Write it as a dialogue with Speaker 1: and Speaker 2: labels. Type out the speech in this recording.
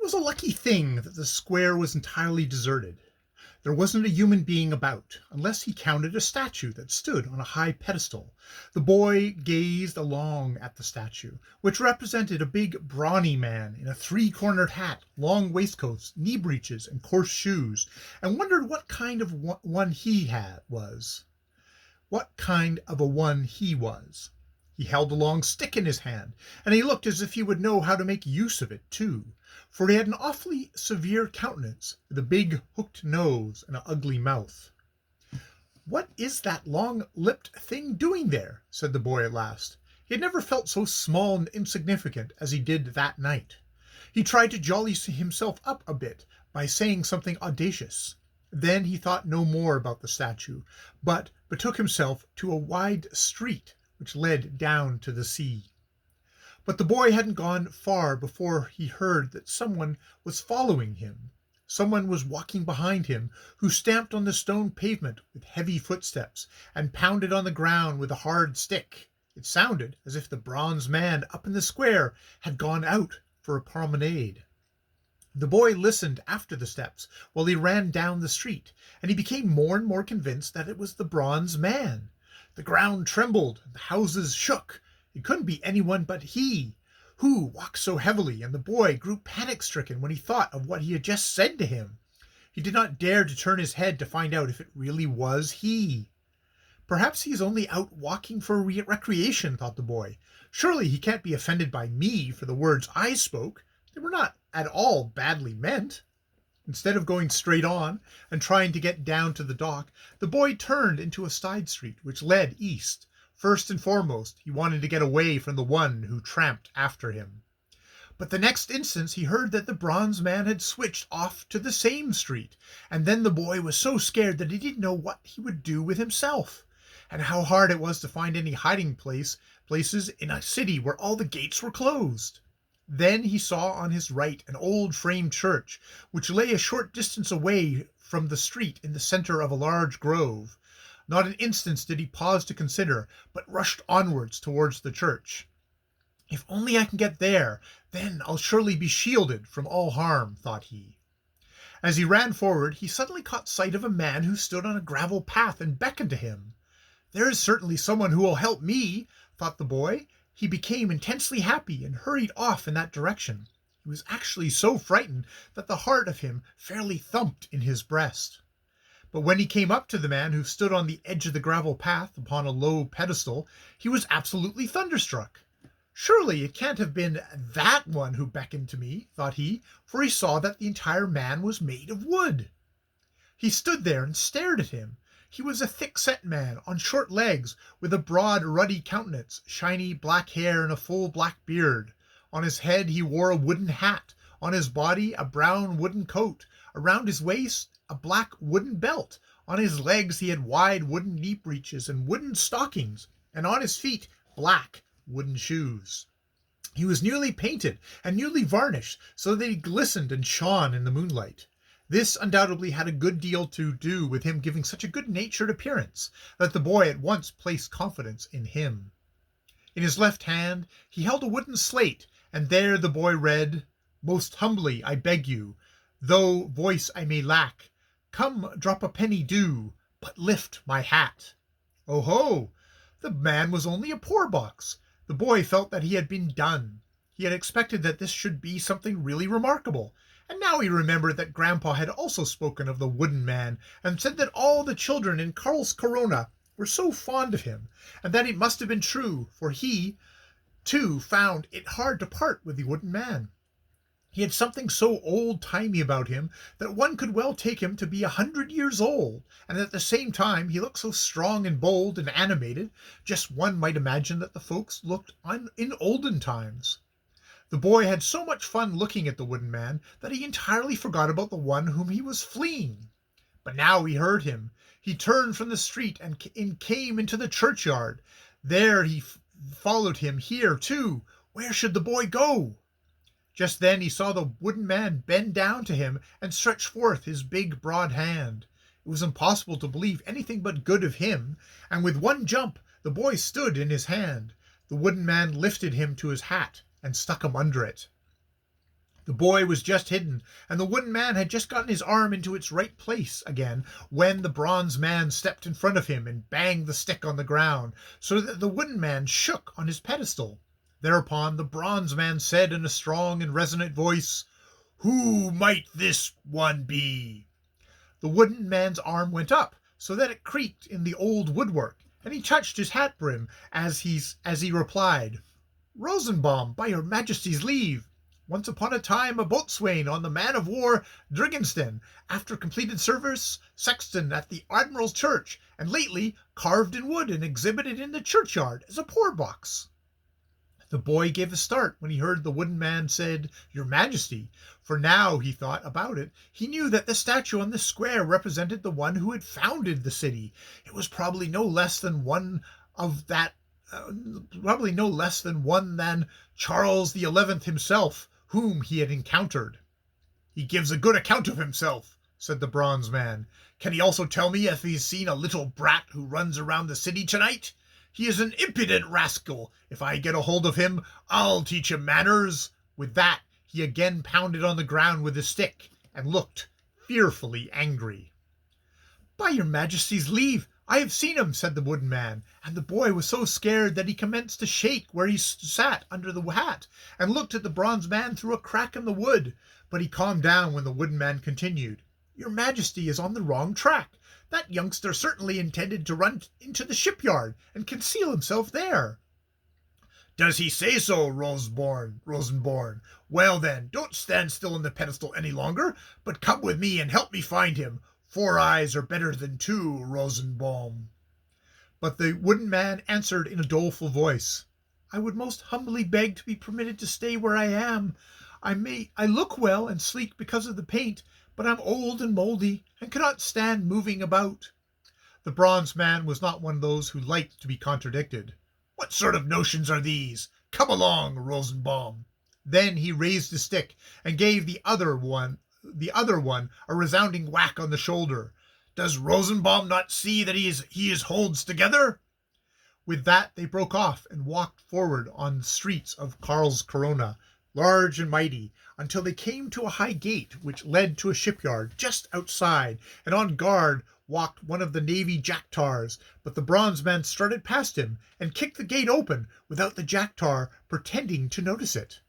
Speaker 1: was a lucky thing that the square was entirely deserted. There wasn't a human being about, unless he counted a statue that stood on a high pedestal. The boy gazed long at the statue, which represented a big, brawny man in a three-cornered hat, long waistcoats, knee breeches, and coarse shoes, and wondered what kind of one he was. What kind of a one he was. He held a long stick in his hand, and he looked as if he would know how to make use of it, too, for he had an awfully severe countenance, with a big hooked nose and an ugly mouth. "What is that long-lipped thing doing there?" said the boy at last. He had never felt so small and insignificant as he did that night. He tried to jolly himself up a bit by saying something audacious. Then he thought no more about the statue, but betook himself to a wide street which led down to the sea. But the boy hadn't gone far before he heard that someone was following him. Someone was walking behind him, who stamped on the stone pavement with heavy footsteps, and pounded on the ground with a hard stick. It sounded as if the bronze man up in the square had gone out for a promenade. The boy listened after the steps while he ran down the street, and he became more and more convinced that it was the bronze man. The ground trembled, the houses shook. It couldn't be anyone but he, who walked so heavily, and the boy grew panic-stricken when he thought of what he had just said to him. He did not dare to turn his head to find out if it really was he. Perhaps he is only out walking for recreation, thought the boy. Surely he can't be offended by me for the words I spoke. They were not at all badly meant. Instead of going straight on and trying to get down to the dock, the boy turned into a side street which led east. First and foremost, he wanted to get away from the one who tramped after him. But the next instant he heard that the bronze man had switched off to the same street, and then the boy was so scared that he didn't know what he would do with himself, and how hard it was to find any hiding places in a city where all the gates were closed. Then he saw on his right an old frame church, which lay a short distance away from the street in the center of a large grove. Not an instant did he pause to consider, but rushed onwards towards the church. If only I can get there, then I'll surely be shielded from all harm, thought he. As he ran forward, he suddenly caught sight of a man who stood on a gravel path and beckoned to him. There is certainly someone who will help me, thought the boy. He became intensely happy and hurried off in that direction. He was actually so frightened that the heart of him fairly thumped in his breast. But when he came up to the man who stood on the edge of the gravel path upon a low pedestal, he was absolutely thunderstruck. Surely it can't have been that one who beckoned to me, thought he, for he saw that the entire man was made of wood. He stood there and stared at him. He was a thick-set man, on short legs, with a broad, ruddy countenance, shiny black hair, and a full black beard. On his head he wore a wooden hat, on his body a brown wooden coat, around his waist a black wooden belt, on his legs he had wide wooden knee breeches and wooden stockings, and on his feet black wooden shoes. He was newly painted and newly varnished, so that he glistened and shone in the moonlight. This undoubtedly had a good deal to do with him giving such a good-natured appearance, that the boy at once placed confidence in him. In his left hand he held a wooden slate, and there the boy read, "Most humbly I beg you, though voice I may lack, come drop a penny do, but lift my hat." Oh ho! The man was only a poor box. The boy felt that he had been done. He had expected that this should be something really remarkable. And now he remembered that Grandpa had also spoken of the wooden man, and said that all the children in Krlskrn were so fond of him, and that it must have been true, for he, too, found it hard to part with the wooden man. He had something so old-timey about him that one could well take him to be 100 years old, and at the same time he looked so strong and bold and animated, just one might imagine that the folks looked in olden times. The boy had so much fun looking at the wooden man that he entirely forgot about the one whom he was fleeing. But now he heard him. He turned from the street and came into the churchyard. There he followed him. Here, too. Where should the boy go? Just then he saw the wooden man bend down to him and stretch forth his big, broad hand. It was impossible to believe anything but good of him, and with one jump the boy stood in his hand. The wooden man lifted him to his hat and stuck him under it. The boy was just hidden, and the wooden man had just gotten his arm into its right place again when the bronze man stepped in front of him and banged the stick on the ground, so that the wooden man shook on his pedestal. Thereupon the bronze man said in a strong and resonant voice, "Who might this one be?" The wooden man's arm went up, so that it creaked in the old woodwork, and he touched his hat brim as he replied, "Rosenbaum, by your majesty's leave. Once upon a time a boatswain on the man-of-war Wndrfl, after completed service, sexton at the Admiral's Church, and lately carved in wood and exhibited in the churchyard as a poor box." The boy gave a start when he heard the wooden man said, "Your Majesty," for now he thought about it, he knew that the statue on the square represented the one who had founded the city. It was probably no less than one than Charles the 11th himself, whom he had encountered. "He gives a good account of himself," said the bronze man. "Can he also tell me if he's seen a little brat who runs around the city tonight? He is an impudent rascal. If I get a hold of him, I'll teach him manners." With that, he again pounded on the ground with his stick and looked fearfully angry. "By your majesty's leave, I have seen him," said the wooden man, and the boy was so scared that he commenced to shake where he sat under the hat, and looked at the bronze man through a crack in the wood. But he calmed down when the wooden man continued, "Your majesty is on the wrong track. That youngster certainly intended to run into the shipyard and conceal himself there." "Does he say so, Rosenborn? Well then, don't stand still on the pedestal any longer, but come with me and help me find him. 4 eyes are better than 2, Rosenbaum." But the wooden man answered in a doleful voice, "I would most humbly beg to be permitted to stay where I am. I look well and sleek because of the paint, but I'm old and mouldy and cannot stand moving about." The bronze man was not one of those who liked to be contradicted. "What sort of notions are these? Come along, Rosenbaum." Then he raised his stick and gave the other one a resounding whack on the shoulder. "Does Rosenbaum not see that he is holds together?" With that they broke off and walked forward on the streets of Krlskrn, large and mighty, until they came to a high gate which led to a shipyard just outside, and on guard walked one of the navy jack-tars, but the bronze man strutted past him and kicked the gate open without the jack-tar pretending to notice it.